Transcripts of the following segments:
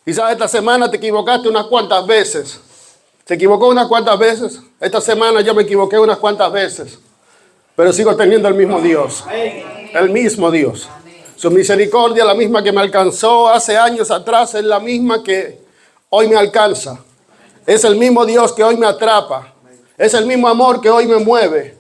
Quizás esta semana te equivocaste unas cuantas veces. ¿Se equivocó unas cuantas veces? Esta semana yo me equivoqué unas cuantas veces. Pero sigo teniendo el mismo Dios. El mismo Dios. Su misericordia, la misma que me alcanzó hace años atrás, es la misma que hoy me alcanza. Es el mismo Dios que hoy me atrapa. Es el mismo amor que hoy me mueve.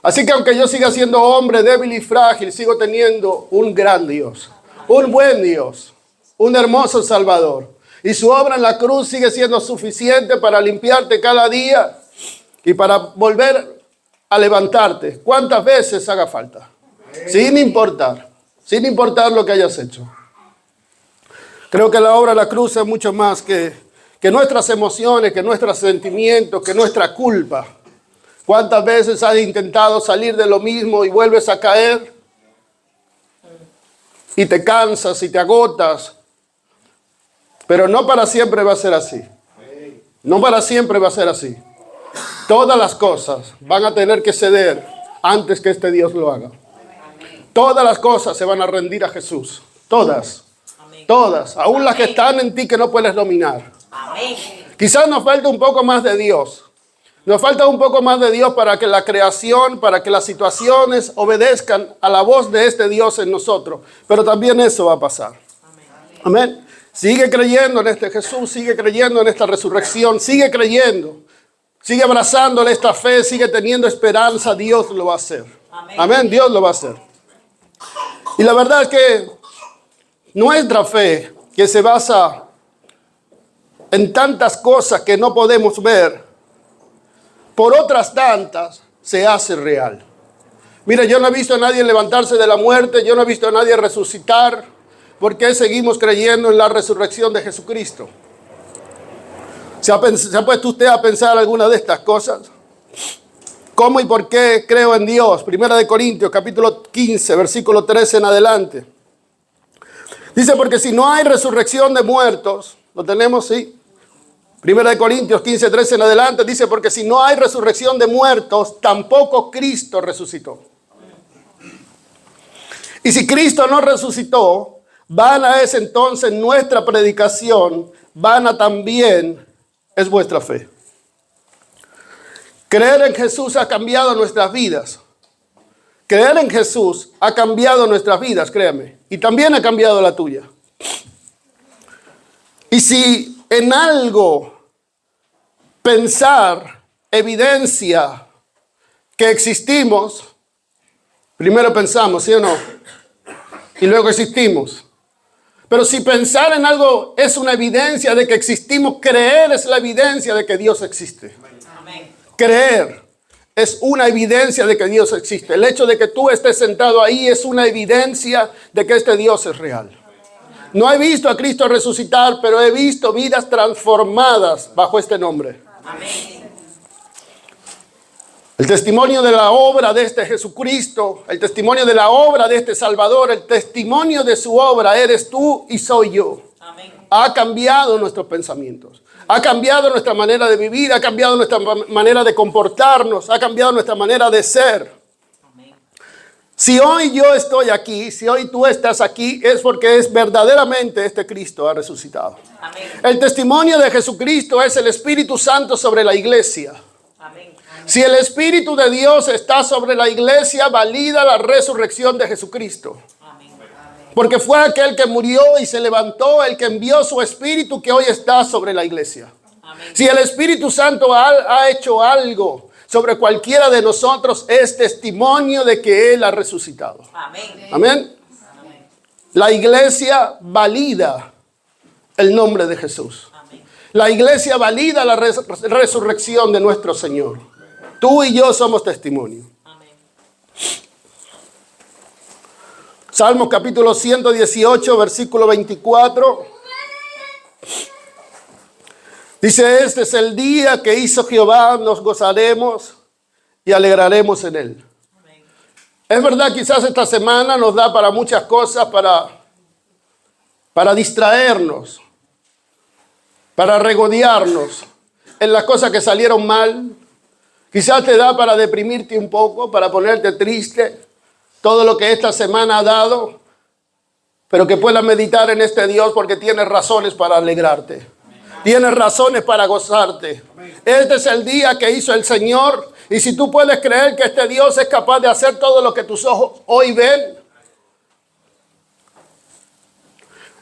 Así que aunque yo siga siendo hombre débil y frágil, sigo teniendo un gran Dios. Un buen Dios. Un hermoso Salvador. Y su obra en la cruz sigue siendo suficiente para limpiarte cada día y para volver a levantarte cuantas veces haga falta. Sin importar lo que hayas hecho. Creo que la obra de la cruz es mucho más que nuestras emociones, que nuestros sentimientos, que nuestra culpa. ¿Cuántas veces has intentado salir de lo mismo y vuelves a caer? Y te cansas y te agotas. Pero no para siempre va a ser así. No para siempre va a ser así. Todas las cosas van a tener que ceder antes que este Dios lo haga. Todas las cosas se van a rendir a Jesús. Todas. Todas. Aún las que están en ti que no puedes dominar. Quizás nos falta un poco más de Dios. Nos falta un poco más de Dios para que la creación, para que las situaciones obedezcan a la voz de este Dios en nosotros. Pero también eso va a pasar. Amén. Sigue creyendo en este Jesús, sigue creyendo en esta resurrección, sigue creyendo, sigue abrazándole esta fe, sigue teniendo esperanza, Dios lo va a hacer. Amén, Dios lo va a hacer. Y la verdad es que nuestra fe, que se basa en tantas cosas que no podemos ver, por otras tantas se hace real. Mira, yo no he visto a nadie levantarse de la muerte, yo no he visto a nadie resucitar. ¿Por qué seguimos creyendo en la resurrección de Jesucristo? ¿Se ha puesto usted a pensar alguna de estas cosas? ¿Cómo y por qué creo en Dios? Primera de Corintios, capítulo 15, versículo 13 en adelante. Dice, porque si no hay resurrección de muertos, ¿lo tenemos? Sí. Primera de Corintios 15, 13 en adelante, dice, porque si no hay resurrección de muertos, tampoco Cristo resucitó. Y si Cristo no resucitó, vana es entonces nuestra predicación, vana también es vuestra fe. Creer en Jesús ha cambiado nuestras vidas. Creer en Jesús ha cambiado nuestras vidas, créame. Y también ha cambiado la tuya. Y si en algo pensar evidencia que existimos, primero pensamos, ¿sí o no? Y luego existimos. Pero si pensar en algo es una evidencia de que existimos, creer es la evidencia de que Dios existe. Amén. Creer es una evidencia de que Dios existe. El hecho de que tú estés sentado ahí es una evidencia de que este Dios es real. No he visto a Cristo resucitar, pero he visto vidas transformadas bajo este nombre. Amén. El testimonio de la obra de este Jesucristo, el testimonio de la obra de este Salvador, el testimonio de su obra eres tú y soy yo. Amén. Ha cambiado nuestros pensamientos, ha cambiado nuestra manera de vivir, ha cambiado nuestra manera de comportarnos, ha cambiado nuestra manera de ser. Amén. Si hoy yo estoy aquí, si hoy tú estás aquí, es porque es verdaderamente este Cristo ha resucitado. Amén. El testimonio de Jesucristo es el Espíritu Santo sobre la iglesia. Amén. Si el Espíritu de Dios está sobre la iglesia, valida la resurrección de Jesucristo. Amén. Porque fue aquel que murió y se levantó, el que envió su Espíritu que hoy está sobre la iglesia. Amén. Si el Espíritu Santo ha hecho algo sobre cualquiera de nosotros, es testimonio de que Él ha resucitado. Amén. Amén. Amén. La iglesia valida el nombre de Jesús. Amén. La iglesia valida la resurrección de nuestro Señor. Tú y yo somos testimonio. Amén. Salmos capítulo 118, versículo 24. Dice, este es el día que hizo Jehová, nos gozaremos y alegraremos en él. Amén. Es verdad, quizás esta semana nos da para muchas cosas, para distraernos, para regodearnos en las cosas que salieron mal. Quizás te da para deprimirte un poco, para ponerte triste. Todo lo que esta semana ha dado. pero que puedas meditar en este Dios porque tienes razones para alegrarte. Tienes razones para gozarte. Este es el día que hizo el Señor. Y si tú puedes creer que este Dios es capaz de hacer todo lo que tus ojos hoy ven.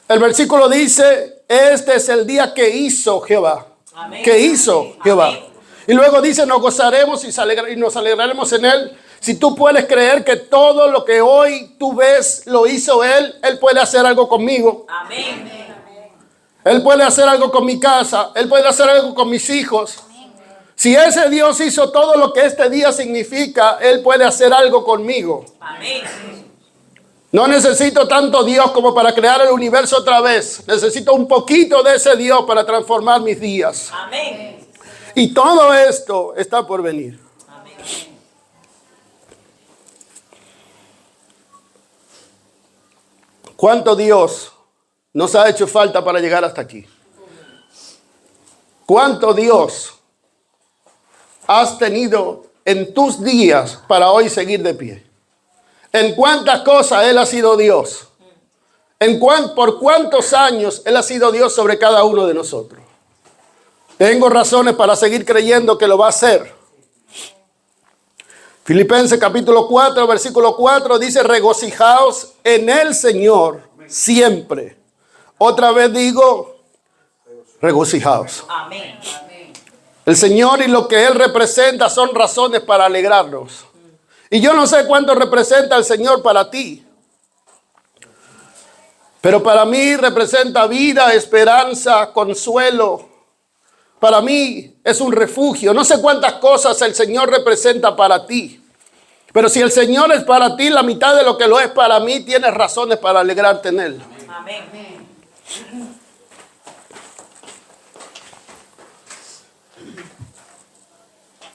El versículo dice, este es el día que hizo Jehová. Amén. Que hizo Jehová. Amén. Y luego dice, nos gozaremos y nos alegraremos en él. Si tú puedes creer que todo lo que hoy tú ves lo hizo él, él puede hacer algo conmigo. Amén. Él puede hacer algo con mi casa. Él puede hacer algo con mis hijos. Si ese Dios hizo todo lo que este día significa, él puede hacer algo conmigo. Amén. No necesito tanto Dios como para crear el universo otra vez. Necesito un poquito de ese Dios para transformar mis días. Amén. Y todo esto está por venir. Amén. ¿Cuánto Dios nos ha hecho falta para llegar hasta aquí? ¿Cuánto Dios has tenido en tus días para hoy seguir de pie? ¿En cuántas cosas Él ha sido Dios? ¿Por cuántos años Él ha sido Dios sobre cada uno de nosotros? Tengo razones para seguir creyendo que lo va a hacer. Filipenses capítulo 4, versículo 4 dice, regocijaos en el Señor siempre. Otra vez digo, regocijaos. Amén. El Señor y lo que Él representa son razones para alegrarnos. Y yo no sé cuánto representa el Señor para ti. Pero para mí representa vida, esperanza, consuelo. Para mí es un refugio. No sé cuántas cosas el Señor representa para ti. Pero si el Señor es para ti, la mitad de lo que lo es para mí, tienes razones para alegrarte en Él. Amén.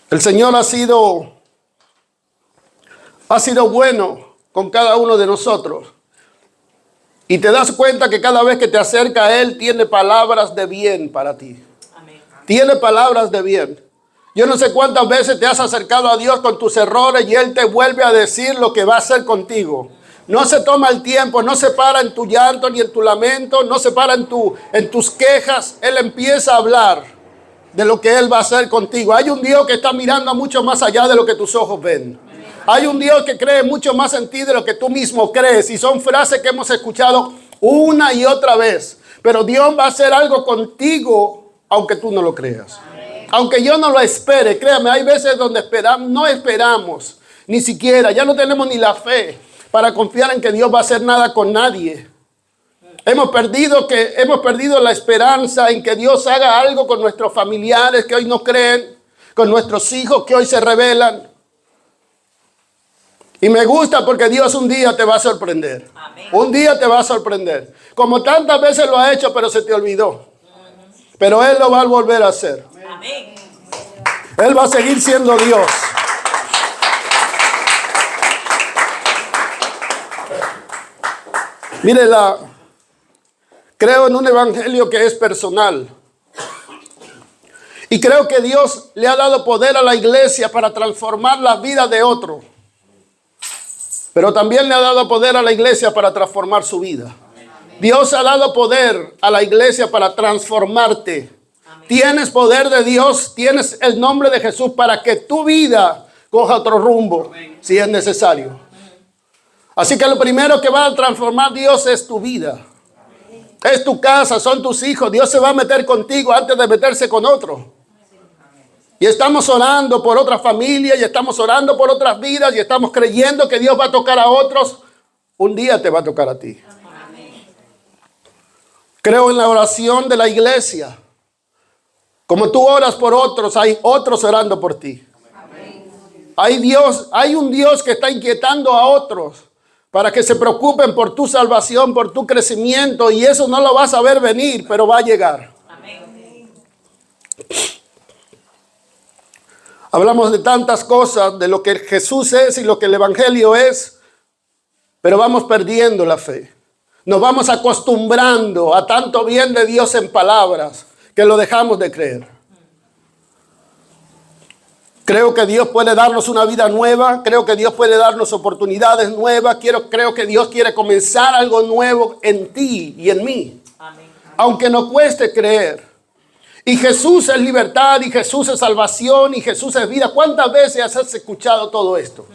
El Señor ha sido bueno con cada uno de nosotros. Y te das cuenta que cada vez que te acerca a Él, tiene palabras de bien para ti. Amén. Tiene palabras de bien. Yo no sé cuántas veces te has acercado a Dios con tus errores y Él te vuelve a decir lo que va a hacer contigo. No se toma el tiempo, no se para en tu llanto ni en tu lamento, no se para en tus quejas. Él empieza a hablar de lo que Él va a hacer contigo. Hay un Dios que está mirando mucho más allá de lo que tus ojos ven. Hay un Dios que cree mucho más en ti de lo que tú mismo crees. Y son frases que hemos escuchado una y otra vez. Pero Dios va a hacer algo contigo, aunque tú no lo creas. Aunque yo no lo espere, créame, hay veces donde no esperamos, ni siquiera, ya no tenemos ni la fe para confiar en que Dios va a hacer nada con nadie. Hemos perdido la esperanza en que Dios haga algo con nuestros familiares que hoy no creen, con nuestros hijos que hoy se rebelan. Y me gusta porque Dios un día te va a sorprender. Amén. Un día te va a sorprender. Como tantas veces lo ha hecho, pero se te olvidó. Pero Él lo va a volver a hacer. Amén. Él va a seguir siendo Dios. Mire, creo en un evangelio que es personal. Y creo que Dios le ha dado poder a la iglesia para transformar la vida de otro. Pero también le ha dado poder a la iglesia para transformar su vida. Dios ha dado poder a la iglesia para transformarte. Tienes poder de Dios, tienes el nombre de Jesús para que tu vida coja otro rumbo, si es necesario. Así que lo primero que va a transformar Dios es tu vida. Es tu casa, son tus hijos. Dios se va a meter contigo antes de meterse con otro. Y estamos orando por otras familias, y estamos orando por otras vidas, y estamos creyendo que Dios va a tocar a otros. Un día te va a tocar a ti. Creo en la oración de la iglesia. Como tú oras por otros, hay otros orando por ti. Hay un Dios que está inquietando a otros para que se preocupen por tu salvación, por tu crecimiento, y eso no lo vas a ver venir, pero va a llegar. Amén. Hablamos de tantas cosas, de lo que Jesús es y lo que el Evangelio es, pero vamos perdiendo la fe. Nos vamos acostumbrando a tanto bien de Dios en palabras que lo dejamos de creer. Creo que Dios puede darnos una vida nueva. Creo que Dios puede darnos oportunidades nuevas. Creo que Dios quiere comenzar algo nuevo en ti y en mí. Amén. Aunque nos cueste creer. Y Jesús es libertad, y Jesús es salvación, y Jesús es vida. ¿Cuántas veces has escuchado todo esto?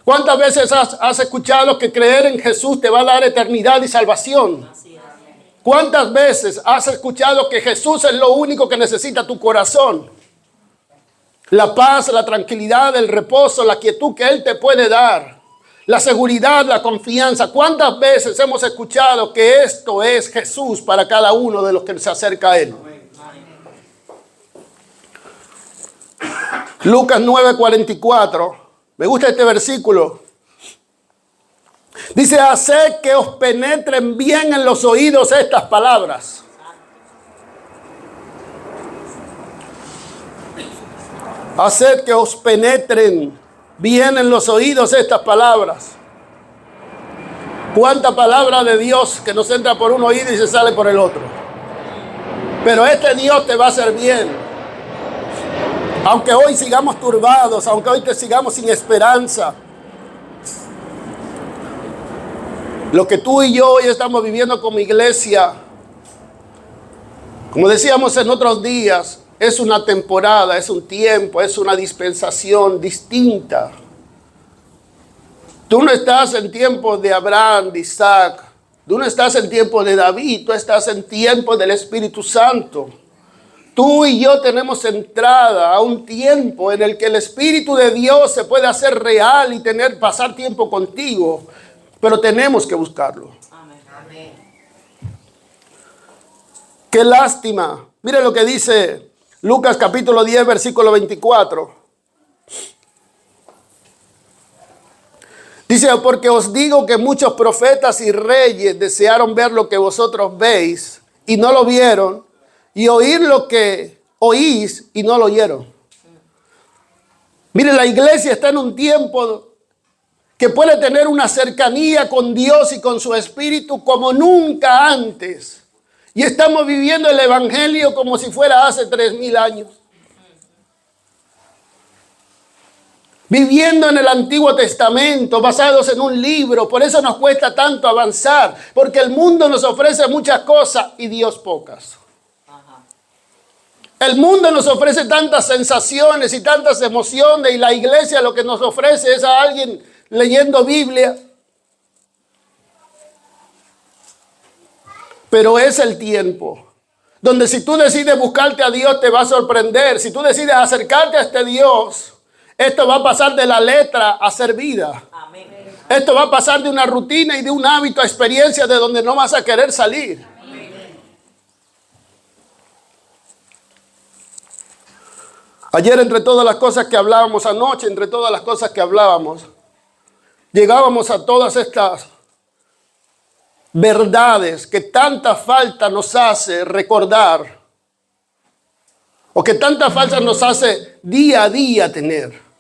¿Cuántas veces has escuchado que creer en Jesús te va a dar eternidad y salvación? ¿Cuántas veces has escuchado que Jesús es lo único que necesita tu corazón? La paz, la tranquilidad, el reposo, la quietud que Él te puede dar. La seguridad, la confianza. ¿Cuántas veces hemos escuchado que esto es Jesús para cada uno de los que se acerca a Él? Lucas 9:44. Me gusta este versículo. Dice, haced que os penetren bien en los oídos estas palabras. Haced que os penetren bien en los oídos estas palabras. ¿Cuánta palabra de Dios que nos entra por un oído y se sale por el otro? Pero este Dios te va a hacer bien. Aunque hoy sigamos turbados, aunque hoy te sigamos sin esperanza. Lo que tú y yo hoy estamos viviendo como iglesia, como decíamos en otros días, es una temporada, es un tiempo, es una dispensación distinta. Tú no estás en tiempo de Abraham, de Isaac. Tú no estás en tiempo de David. Tú estás en tiempo del Espíritu Santo. Tú y yo tenemos entrada a un tiempo en el que el Espíritu de Dios se puede hacer real y pasar tiempo contigo. Pero tenemos que buscarlo. Amén. Qué lástima. Mire lo que dice Lucas capítulo 10, versículo 24. Dice, porque os digo que muchos profetas y reyes desearon ver lo que vosotros veis y no lo vieron, y oír lo que oís y no lo oyeron. Mire, la iglesia está en un tiempo que puede tener una cercanía con Dios y con su Espíritu como nunca antes. Y estamos viviendo el Evangelio como si fuera hace 3000 años. Viviendo en el Antiguo Testamento, basados en un libro. Por eso nos cuesta tanto avanzar. Porque el mundo nos ofrece muchas cosas y Dios pocas. El mundo nos ofrece tantas sensaciones y tantas emociones. Y la iglesia lo que nos ofrece es a alguien leyendo Biblia. Pero es el tiempo donde si tú decides buscarte a Dios te va a sorprender. Si tú decides acercarte a este Dios, esto va a pasar de la letra a ser vida. Amén. Esto va a pasar de una rutina y de un hábito a experiencia de donde no vas a querer salir. Amén. Ayer, entre todas las cosas que hablábamos, anoche, entre todas las cosas que hablábamos, llegábamos a todas estas verdades que tanta falta nos hace recordar, o que tanta falta nos hace día a día tener.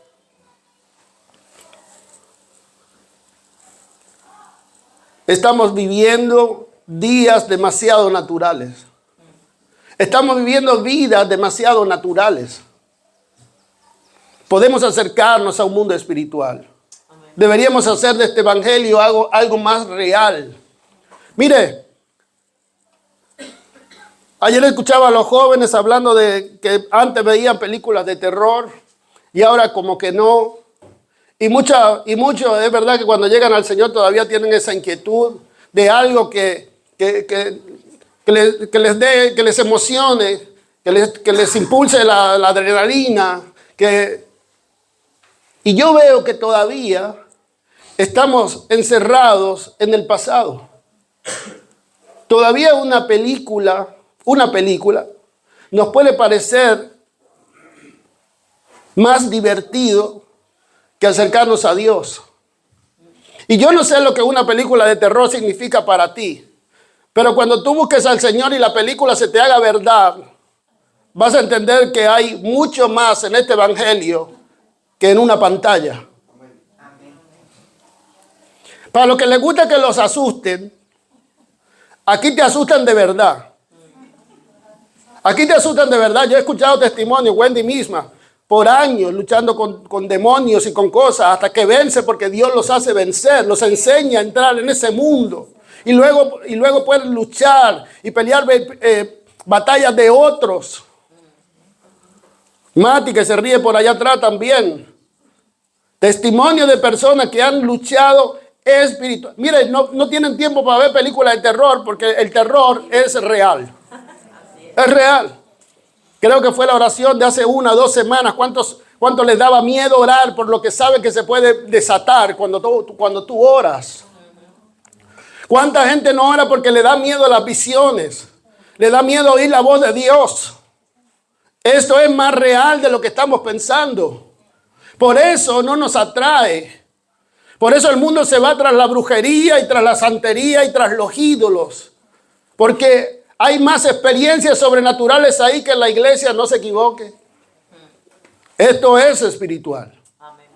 Estamos viviendo días demasiado naturales. Estamos viviendo vidas demasiado naturales. Podemos acercarnos a un mundo espiritual. Deberíamos hacer de este evangelio algo más real. Mire, ayer escuchaba a los jóvenes hablando de que antes veían películas de terror y ahora como que no. Y mucho es verdad que cuando llegan al Señor todavía tienen esa inquietud de algo que les emocione, que les impulse la adrenalina. Y yo veo que todavía estamos encerrados en el pasado. Todavía una película nos puede parecer más divertido que acercarnos a Dios. Y yo no sé lo que una película de terror significa para ti, pero cuando tú busques al Señor y la película se te haga verdad, vas a entender que hay mucho más en este evangelio que en una pantalla. Para los que les gusta que los asusten, aquí te asustan de verdad. Aquí te asustan de verdad. Yo he escuchado testimonios, Wendy misma. por años luchando con demonios y con cosas hasta que vence, porque Dios los hace vencer, los enseña a entrar en ese mundo. Y luego pueden luchar y pelear batallas de otros. Mati, que se ríe por allá atrás también. Testimonio de personas que han luchado espiritual. Miren, no tienen tiempo para ver películas de terror porque el terror es real. Es real. Creo que fue la oración de hace 1 o 2 semanas. ¿Cuántos les daba miedo orar por lo que sabe que se puede desatar cuando tú oras? ¿Cuánta gente no ora porque le da miedo a las visiones? Le da miedo oír la voz de Dios. Esto es más real de lo que estamos pensando. Por eso no nos atrae. Por eso el mundo se va tras la brujería y tras la santería y tras los ídolos. Porque hay más experiencias sobrenaturales ahí que en la iglesia, no se equivoque. Esto es espiritual. Amén.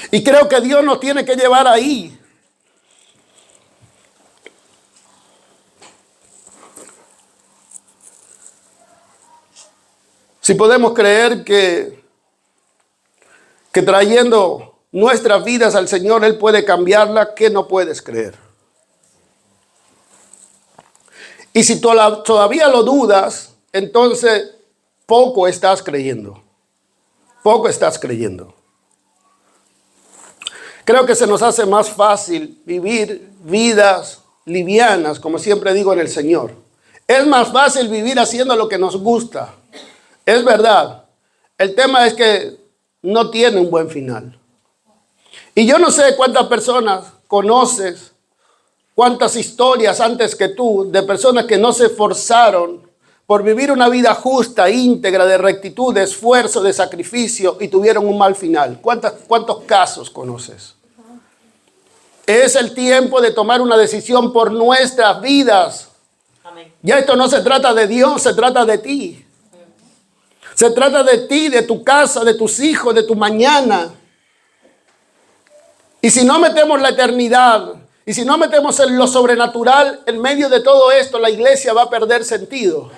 Y creo que Dios nos tiene que llevar ahí. Si podemos creer que trayendo nuestras vidas al Señor, Él puede cambiarla, ¿qué no puedes creer? Y si todavía lo dudas, entonces poco estás creyendo. Poco estás creyendo. Creo que se nos hace más fácil vivir vidas livianas, como siempre digo en el Señor. Es más fácil vivir haciendo lo que nos gusta. Es verdad. El tema es que no tiene un buen final. Y yo no sé cuántas personas conoces, cuántas historias antes que tú de personas que no se esforzaron por vivir una vida justa, íntegra, de rectitud, de esfuerzo, de sacrificio y tuvieron un mal final. ¿Cuántos casos conoces? Es el tiempo de tomar una decisión por nuestras vidas. Amén. Ya esto no se trata de Dios, se trata de ti. Se trata de ti, de tu casa, de tus hijos, de tu mañana. Y si no metemos la eternidad, y si no metemos en lo sobrenatural, en medio de todo esto, la iglesia va a perder sentido.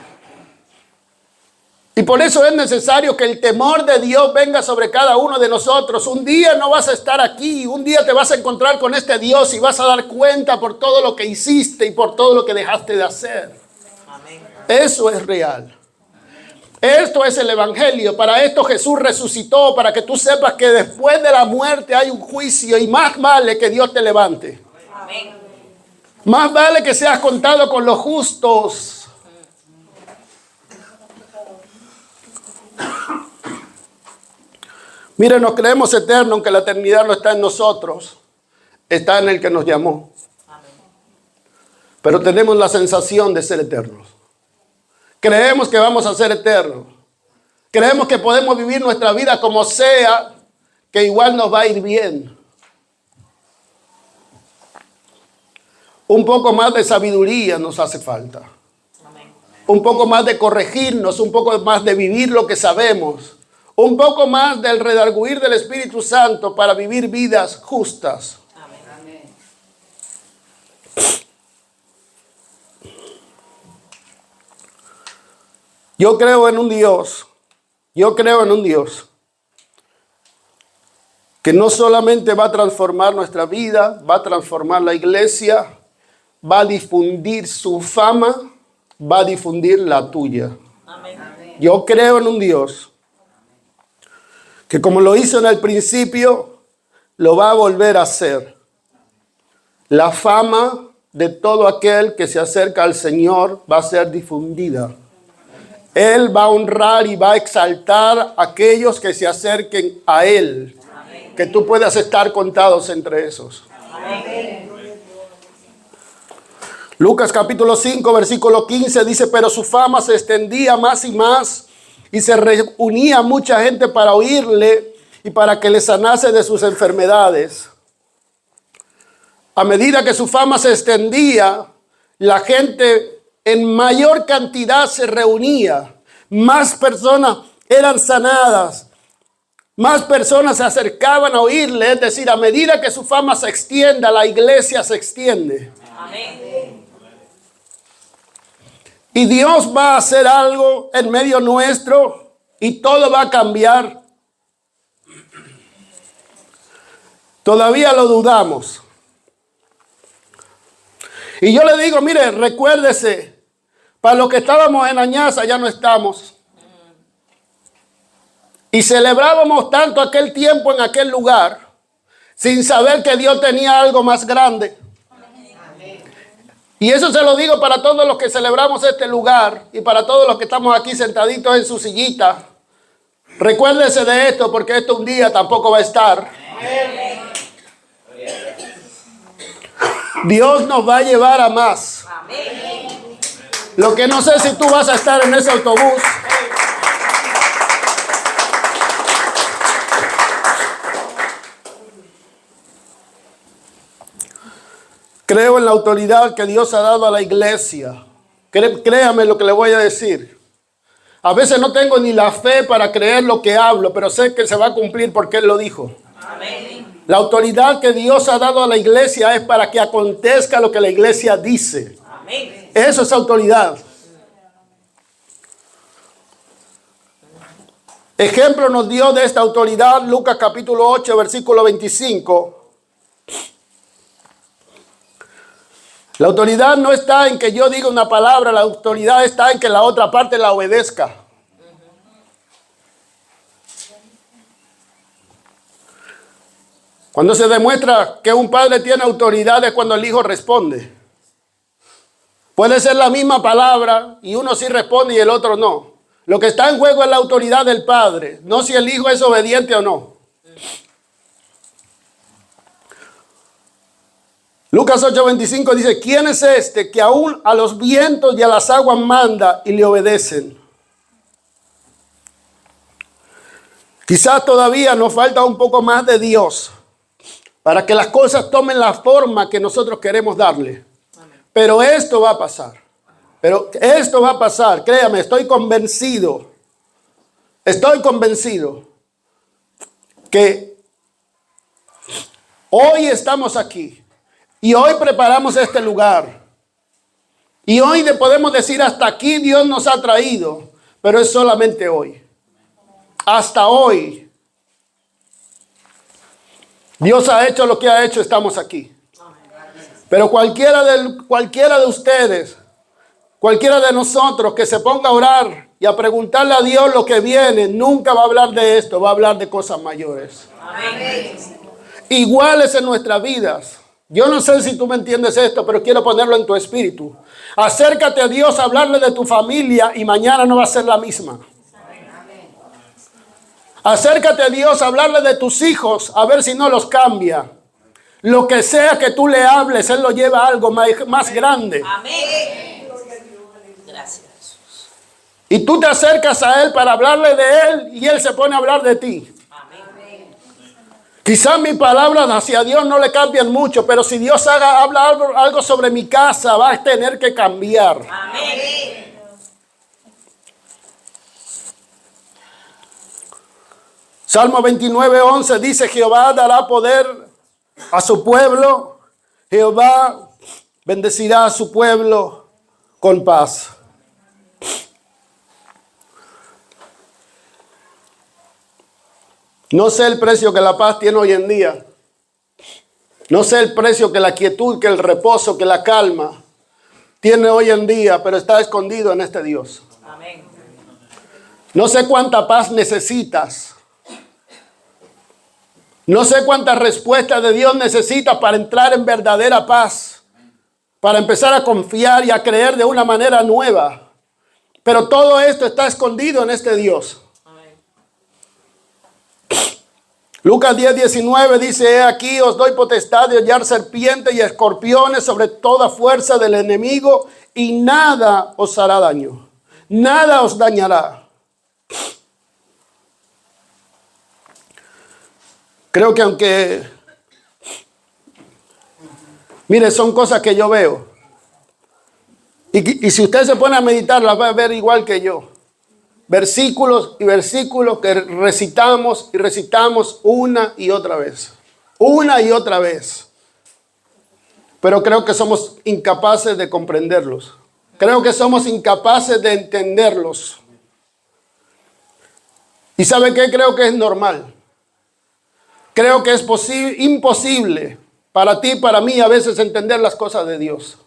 Y por eso es necesario que el temor de Dios venga sobre cada uno de nosotros. Un día no vas a estar aquí, un día te vas a encontrar con este Dios y vas a dar cuenta por todo lo que hiciste y por todo lo que dejaste de hacer. Amén. Eso es real. Esto es el evangelio. Para esto Jesús resucitó, para que tú sepas que después de la muerte hay un juicio y más vale que Dios te levante. Amén. Más vale que seas contado con los justos. Miren, nos creemos eternos, aunque la eternidad no está en nosotros, está en el que nos llamó. Amén. Pero tenemos la sensación de ser eternos. Creemos que vamos a ser eternos. Creemos que podemos vivir nuestra vida como sea, que igual nos va a ir bien. Un poco más de sabiduría nos hace falta. Amén. Un poco más de corregirnos, un poco más de vivir lo que sabemos. Un poco más del redarguir del Espíritu Santo para vivir vidas justas. Amén. Yo creo en un Dios que no solamente va a transformar nuestra vida, va a transformar la iglesia, va a difundir su fama, va a difundir la tuya. Amén. Yo creo en un Dios que como lo hizo en el principio, lo va a volver a hacer. La fama de todo aquel que se acerca al Señor va a ser difundida. Él va a honrar y va a exaltar a aquellos que se acerquen a Él. Amén. Que tú puedas estar contados entre esos. Amén. Lucas capítulo 5, versículo 15 dice, pero su fama se extendía más y más, y se reunía mucha gente para oírle y para que le sanase de sus enfermedades. A medida que su fama se extendía, la gente en mayor cantidad se reunía. Más personas eran sanadas. Más personas se acercaban a oírle. Es decir, a medida que su fama se extienda, la iglesia se extiende. Amén. Y Dios va a hacer algo en medio nuestro y todo va a cambiar. Todavía lo dudamos. Y yo le digo, mire, recuérdese, para los que estábamos en Añaza ya no estamos. Y celebrábamos tanto aquel tiempo en aquel lugar, sin saber que Dios tenía algo más grande. Y eso se lo digo para todos los que celebramos este lugar y para todos los que estamos aquí sentaditos en su sillita. Recuérdese de esto, porque esto un día tampoco va a estar. Dios nos va a llevar a más. Lo que no sé si tú vas a estar en ese autobús. Creo en la autoridad que Dios ha dado a la iglesia. Créame lo que le voy a decir. A veces no tengo ni la fe para creer lo que hablo, pero sé que se va a cumplir porque Él lo dijo. Amén. La autoridad que Dios ha dado a la iglesia es para que acontezca lo que la iglesia dice. Amén. Eso es autoridad. Ejemplo nos dio de esta autoridad Lucas capítulo 8, versículo 25. La autoridad no está en que yo diga una palabra, la autoridad está en que la otra parte la obedezca. Cuando se demuestra que un padre tiene autoridad es cuando el hijo responde. Puede ser la misma palabra y uno sí responde y el otro no. Lo que está en juego es la autoridad del padre, no si el hijo es obediente o no. Lucas 8:25 dice, ¿quién es este que aún a los vientos y a las aguas manda y le obedecen? Quizás todavía nos falta un poco más de Dios para que las cosas tomen la forma que nosotros queremos darle. Pero esto va a pasar. Pero esto va a pasar. Créame, estoy convencido que hoy estamos aquí. Y hoy preparamos este lugar. Y hoy le podemos decir hasta aquí Dios nos ha traído. Pero es solamente hoy. Hasta hoy. Dios ha hecho lo que ha hecho, estamos aquí. Pero cualquiera de ustedes, cualquiera de nosotros que se ponga a orar y a preguntarle a Dios lo que viene, nunca va a hablar de esto, va a hablar de cosas mayores. Amén. Iguales en nuestras vidas. Yo no sé si tú me entiendes esto, pero quiero ponerlo en tu espíritu. Acércate a Dios a hablarle de tu familia y mañana no va a ser la misma. Acércate a Dios a hablarle de tus hijos, a ver si no los cambia. Lo que sea que tú le hables, Él lo lleva a algo más grande. Amén. Gracias. Y tú te acercas a Él para hablarle de Él y Él se pone a hablar de ti. Quizás mis palabras hacia Dios no le cambian mucho, pero si Dios habla algo sobre mi casa, va a tener que cambiar. Amén. Salmo 29:11 dice, Jehová dará poder a su pueblo, Jehová bendecirá a su pueblo con paz. No sé el precio que la paz tiene hoy en día. No sé el precio que la quietud, que el reposo, que la calma tiene hoy en día, pero está escondido en este Dios. Amén. No sé cuánta paz necesitas. No sé cuántas respuestas de Dios necesitas para entrar en verdadera paz. Para empezar a confiar y a creer de una manera nueva. Pero todo esto está escondido en este Dios. Lucas 10:19 dice, he aquí os doy potestad de hollar serpientes y escorpiones sobre toda fuerza del enemigo y nada os hará daño. Nada os dañará. Creo que mire, son cosas que yo veo. Y si usted se pone a meditar, las va a ver igual que yo. Versículos y versículos que recitamos y recitamos una y otra vez. Una y otra vez. Pero creo que somos incapaces de comprenderlos. Creo que somos incapaces de entenderlos. ¿Y sabe qué? Creo que es normal. Creo que es imposible para ti y para mí a veces entender las cosas de Dios.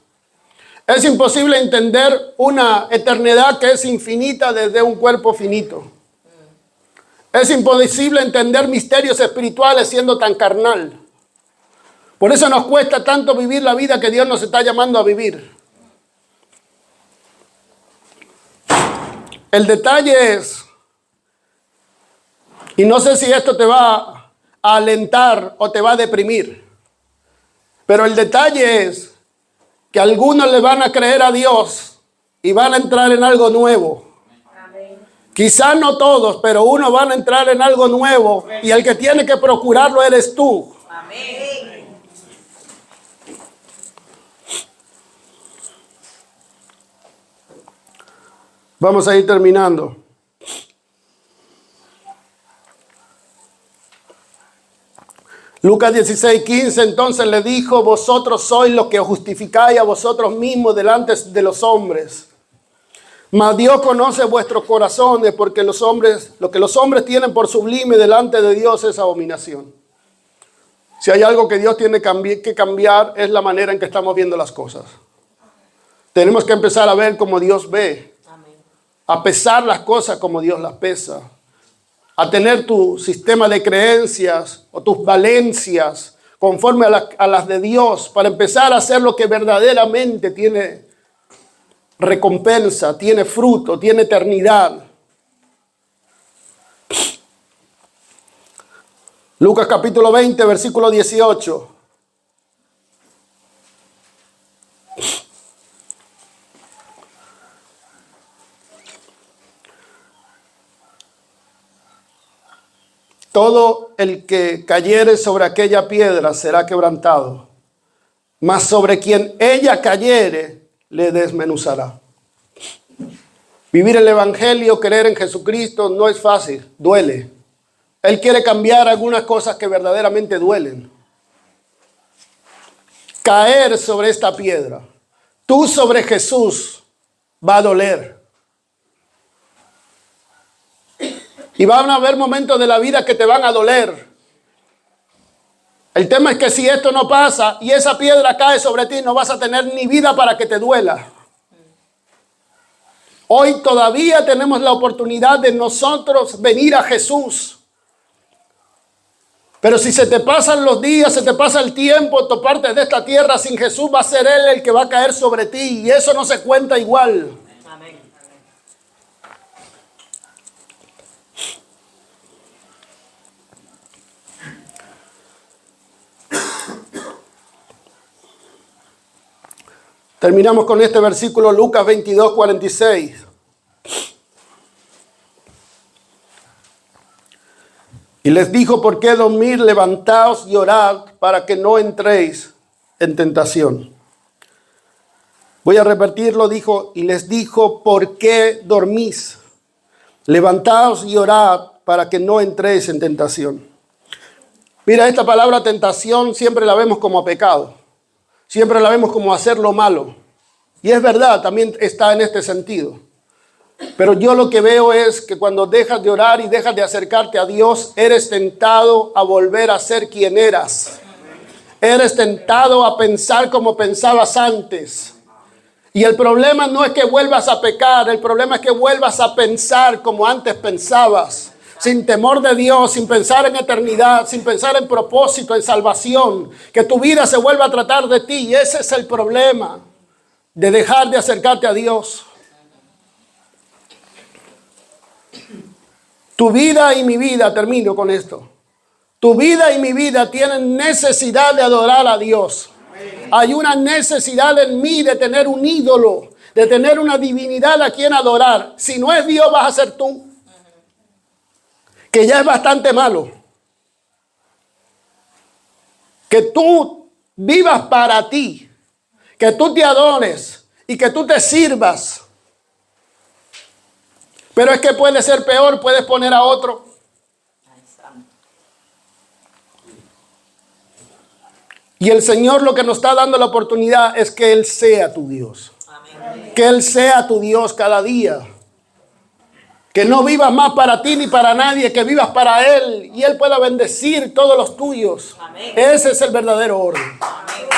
Es imposible entender una eternidad que es infinita desde un cuerpo finito. Es imposible entender misterios espirituales siendo tan carnal. Por eso nos cuesta tanto vivir la vida que Dios nos está llamando a vivir. El detalle es, y no sé si esto te va a alentar o te va a deprimir, pero el detalle es que algunos le van a creer a Dios y van a entrar en algo nuevo. Quizás no todos, pero unos van a entrar en algo nuevo y el que tiene que procurarlo eres tú. Amén. Vamos a ir terminando. Lucas 16:15, entonces le dijo, vosotros sois los que os justificáis a vosotros mismos delante de los hombres. Mas Dios conoce vuestros corazones, porque lo que los hombres tienen por sublime delante de Dios es abominación. Si hay algo que Dios tiene que cambiar, es la manera en que estamos viendo las cosas. Tenemos que empezar a ver como Dios ve. A pesar las cosas como Dios las pesa. A tener tu sistema de creencias o tus valencias conforme a las de Dios, para empezar a hacer lo que verdaderamente tiene recompensa, tiene fruto, tiene eternidad. Lucas capítulo 20, versículo 18. Todo el que cayere sobre aquella piedra será quebrantado, mas sobre quien ella cayere le desmenuzará. Vivir el evangelio, creer en Jesucristo no es fácil, duele. Él quiere cambiar algunas cosas que verdaderamente duelen. Caer sobre esta piedra, tú sobre Jesús, va a doler. Y van a haber momentos de la vida que te van a doler. El tema es que si esto no pasa y esa piedra cae sobre ti, no vas a tener ni vida para que te duela. Hoy todavía tenemos la oportunidad de nosotros venir a Jesús. Pero si se te pasan los días, se te pasa el tiempo, toparte de esta tierra sin Jesús, va a ser Él el que va a caer sobre ti. Y eso no se cuenta igual. Amén. Terminamos con este versículo, Lucas 22, 46. Y les dijo, ¿por qué dormir? Levantaos y orad para que no entréis en tentación. Voy a repetirlo, dijo, y les dijo, ¿por qué dormís? Levantaos y orad para que no entréis en tentación. Mira, esta palabra tentación siempre la vemos como pecado. Siempre la vemos como hacer lo malo. Y es verdad, también está en este sentido. Pero yo lo que veo es que cuando dejas de orar y dejas de acercarte a Dios, eres tentado a volver a ser quien eras. Eres tentado a pensar como pensabas antes. Y el problema no es que vuelvas a pecar, el problema es que vuelvas a pensar como antes pensabas. Sin temor de Dios, sin pensar en eternidad, sin pensar en propósito, en salvación. Que tu vida se vuelva a tratar de ti. Y ese es el problema de dejar de acercarte a Dios. Tu vida y mi vida, termino con esto. Tu vida y mi vida tienen necesidad de adorar a Dios. Hay una necesidad en mí de tener un ídolo, de tener una divinidad a quien adorar. Si no es Dios, vas a ser tú. Que ya es bastante malo. Que tú vivas para ti. Que tú te adores y que tú te sirvas. Pero es que puede ser peor, puedes poner a otro. Y el Señor lo que nos está dando la oportunidad es que Él sea tu Dios. Amén. Que Él sea tu Dios cada día. Que no vivas más para ti ni para nadie, que vivas para Él y Él pueda bendecir todos los tuyos. Amén. Ese es el verdadero orden. Amén.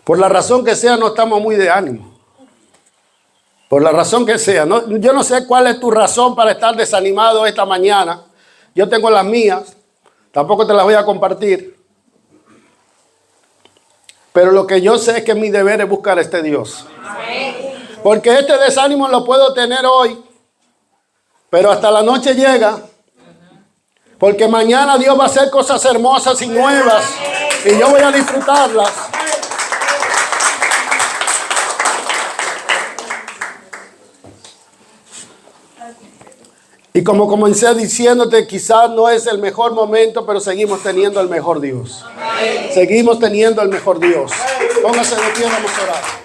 Por la razón que sea, no estamos muy de ánimo. Por la razón que sea. Yo no sé cuál es tu razón para estar desanimado esta mañana. Yo tengo las mías. Tampoco te las voy a compartir. Pero lo que yo sé es que mi deber es buscar a este Dios. Porque este desánimo lo puedo tener hoy. Pero hasta la noche llega. Porque mañana Dios va a hacer cosas hermosas y nuevas. Y yo voy a disfrutarlas. Y como comencé diciéndote, quizás no es el mejor momento, pero seguimos teniendo el mejor Dios. Amén. Seguimos teniendo el mejor Dios. Póngase de pie, vamos a orar.